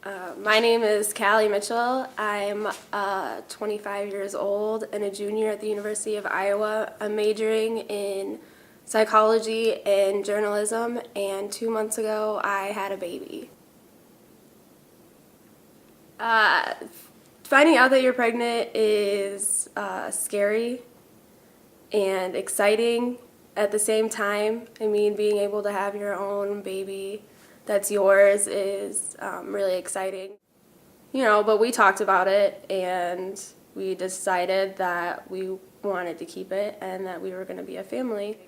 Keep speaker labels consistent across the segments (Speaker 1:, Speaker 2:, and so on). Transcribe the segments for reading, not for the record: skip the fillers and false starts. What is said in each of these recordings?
Speaker 1: My name is Callie Mitchell. I'm 25 years old and a junior at the University of Iowa. I'm majoring in psychology and journalism, and 2 months ago I had a baby. Uh, Finding out that you're pregnant is scary and exciting at the same time. I mean, being able to have your own baby that's yours is really exciting. But we talked about it and we decided that we wanted to keep it and that we were going to be a family.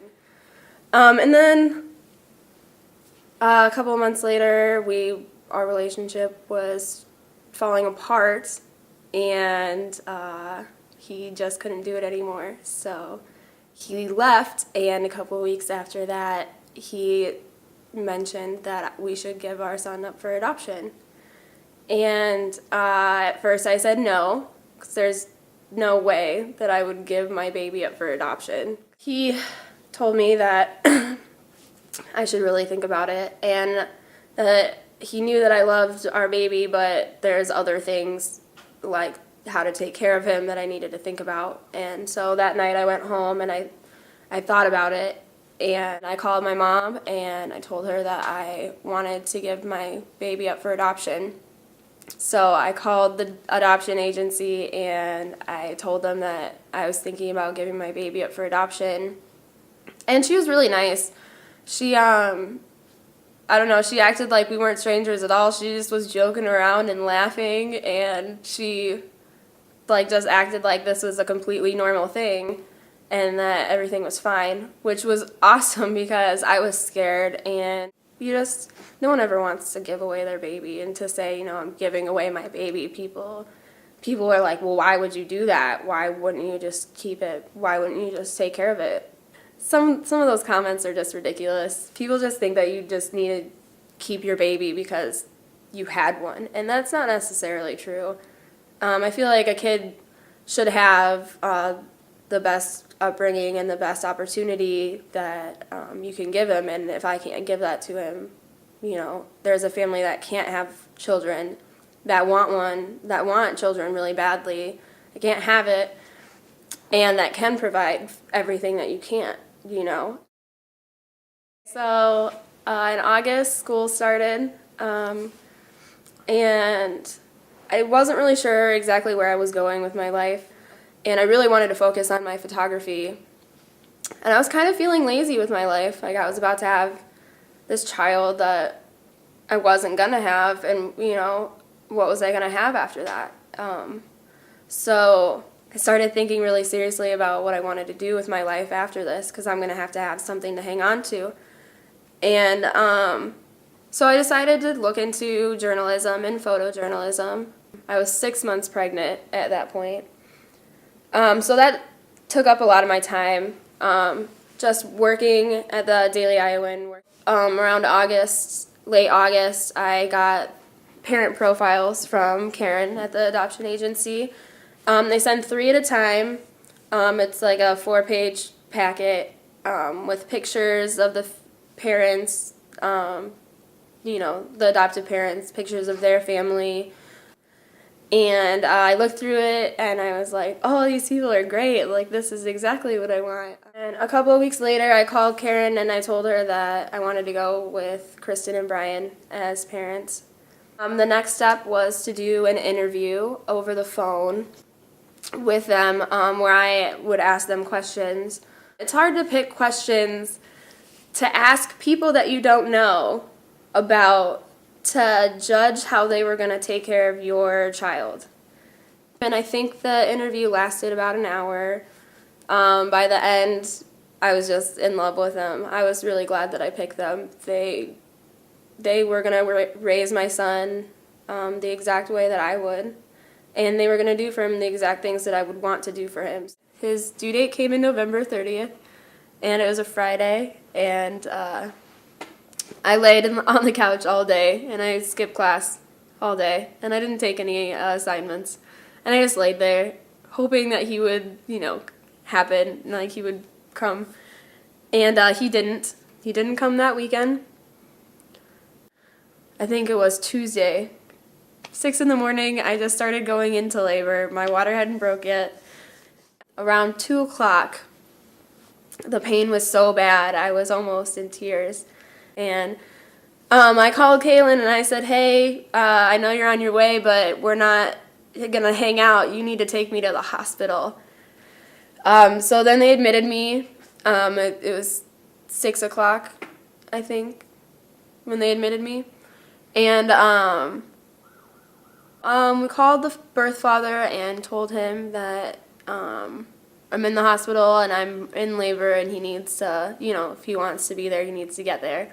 Speaker 1: And then a couple of months later, our relationship was falling apart, and he just couldn't do it anymore. So he left, and a couple of weeks after that, he mentioned that we should give our son up for adoption. And at first I said no, because there's no way that I would give my baby up for adoption. He told me that I should really think about it, and that he knew that I loved our baby, but there's other things like how to take care of him that I needed to think about. And so that night I went home and I thought about it, and I called my mom and I told her that I wanted to give my baby up for adoption. So I called the adoption agency and I told them that I was thinking about giving my baby up for adoption. And she was really nice. She, I don't know, she acted like we weren't strangers at all. She just was joking around and laughing, and she, just acted like this was a completely normal thing and that everything was fine, which was awesome because I was scared. And no one ever wants to give away their baby, and to say, I'm giving away my baby, people are like, well, why would you do that? Why wouldn't you just keep it? Why wouldn't you just take care of it? Some of those comments are just ridiculous. People just think that you just need to keep your baby because you had one, and that's not necessarily true. I feel like a kid should have the best upbringing and the best opportunity that you can give him, and if I can't give that to him, there's a family that can't have children, that want children really badly, they can't have it, and that can provide everything that you can't. So in August, school started, and I wasn't really sure exactly where I was going with my life, and I really wanted to focus on my photography. And I was kind of feeling lazy with my life. Like, I was about to have this child that I wasn't going to have, and, what was I going to have after that? So I started thinking really seriously about what I wanted to do with my life after this, because I'm going to have something to hang on to. And so I decided to look into journalism and photojournalism. I was 6 months pregnant at that point. So that took up a lot of my time, just working at the Daily Iowan. Around late August, I got parent profiles from Karen at the adoption agency. They send 3 at a time. It's like a 4-page packet with pictures of the parents, the adoptive parents, pictures of their family. And I looked through it and I was like, oh, these people are great. Like, this is exactly what I want. And a couple of weeks later, I called Karen and I told her that I wanted to go with Kristen and Brian as parents. The next step was to do an interview over the phone with them, where I would ask them questions. It's hard to pick questions to ask people that you don't know about, to judge how they were going to take care of your child. And I think the interview lasted about an hour. By the end, I was just in love with them. I was really glad that I picked them. They were going to raise my son the exact way that I would, and they were going to do for him the exact things that I would want to do for him. His due date came in November 30th, and it was a Friday, and I laid on the couch all day, and I skipped class all day, and I didn't take any assignments. And I just laid there, hoping that he would, happen, like he would come. And he didn't. He didn't come that weekend. I think it was Tuesday 6 in the morning, I just started going into labor. My water hadn't broke yet. Around 2 o'clock, the pain was so bad, I was almost in tears. And I called Kaylin and I said, hey, I know you're on your way, but we're not going to hang out. You need to take me to the hospital. So then they admitted me. It was 6 o'clock, I think, when they admitted me. And we called the birth father and told him that I'm in the hospital and I'm in labor and he needs to, if he wants to be there, he needs to get there.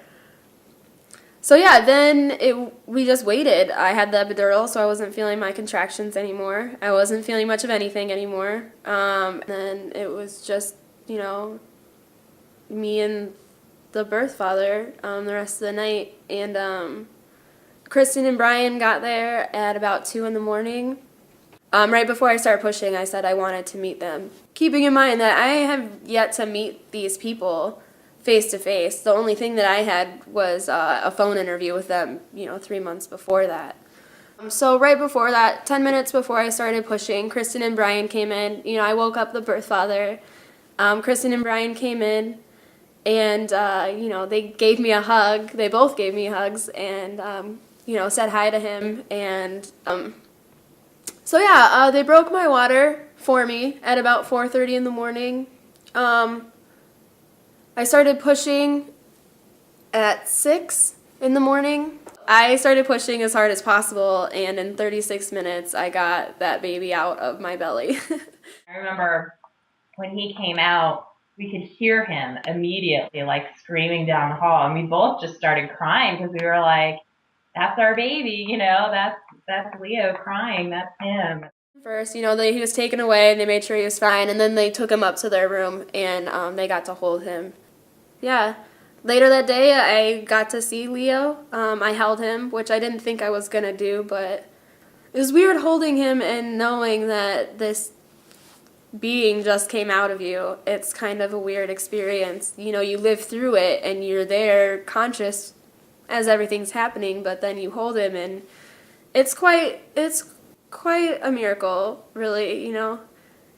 Speaker 1: So yeah, then we just waited. I had the epidural, so I wasn't feeling my contractions anymore. I wasn't feeling much of anything anymore. And then it was just, me and the birth father the rest of the night. And Kristen and Brian got there at about 2 in the morning. Right before I started pushing, I said I wanted to meet them. Keeping in mind that I have yet to meet these people face to face. The only thing that I had was a phone interview with them, 3 months before that. So right before that, 10 minutes before I started pushing, Kristen and Brian came in. I woke up the birth father. Kristen and Brian came in, and they gave me a hug. They both gave me hugs, and said hi to him. And so yeah, they broke my water for me at about 4:30 in the morning. I started pushing at 6 in the morning. I started pushing as hard as possible, and in 36 minutes, I got that baby out of my belly.
Speaker 2: I remember when he came out, we could hear him immediately, like, screaming down the hall, and we both just started crying because we were like, that's our baby, that's Leo crying, that's him.
Speaker 1: First, he was taken away, and they made sure he was fine, and then they took him up to their room, and they got to hold him. Yeah. Later that day, I got to see Leo. I held him, which I didn't think I was going to do, but it was weird holding him and knowing that this being just came out of you. It's kind of a weird experience. You live through it, and you're there conscious as everything's happening, but then you hold him, and it's quite a miracle, really,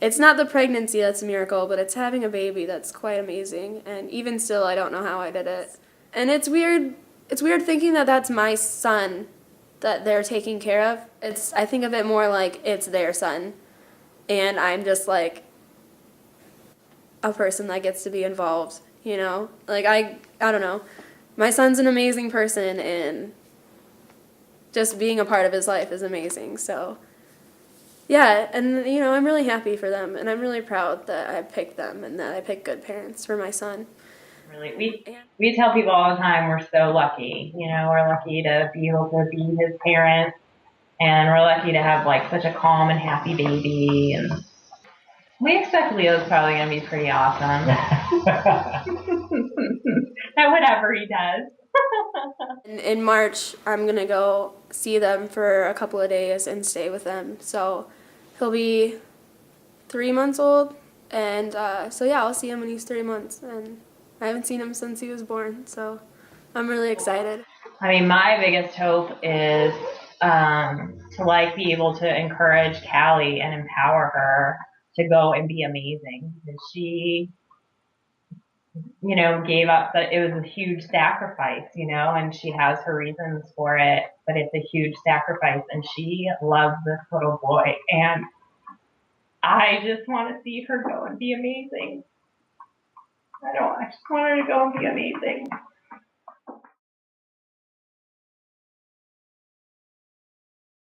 Speaker 1: It's not the pregnancy that's a miracle, but it's having a baby that's quite amazing. And even still, I don't know how I did it. And it's weird thinking that that's my son that they're taking care of. I think of it more like it's their son. And I'm just like a person that gets to be involved, Like, I don't know. My son's an amazing person, and just being a part of his life is amazing, so... Yeah, and I'm really happy for them, and I'm really proud that I picked them and that I picked good parents for my son.
Speaker 2: Really, we tell people all the time we're so lucky. We're lucky to be able to be his parents, and we're lucky to have like such a calm and happy baby. And we expect Leo's probably going to be pretty awesome at whatever he does.
Speaker 1: In March, I'm going to go see them for a couple of days and stay with them. So he'll be 3 months old, and so yeah, I'll see him when he's 3 months. And I haven't seen him since he was born, so I'm really excited.
Speaker 2: I mean, my biggest hope is to be able to encourage Callie and empower her to go and be amazing. And she gave up, that it was a huge sacrifice, and she has her reasons for it, but it's a huge sacrifice, and she loves this little boy, and I just want to see her go and be amazing. I just want her to go and be amazing.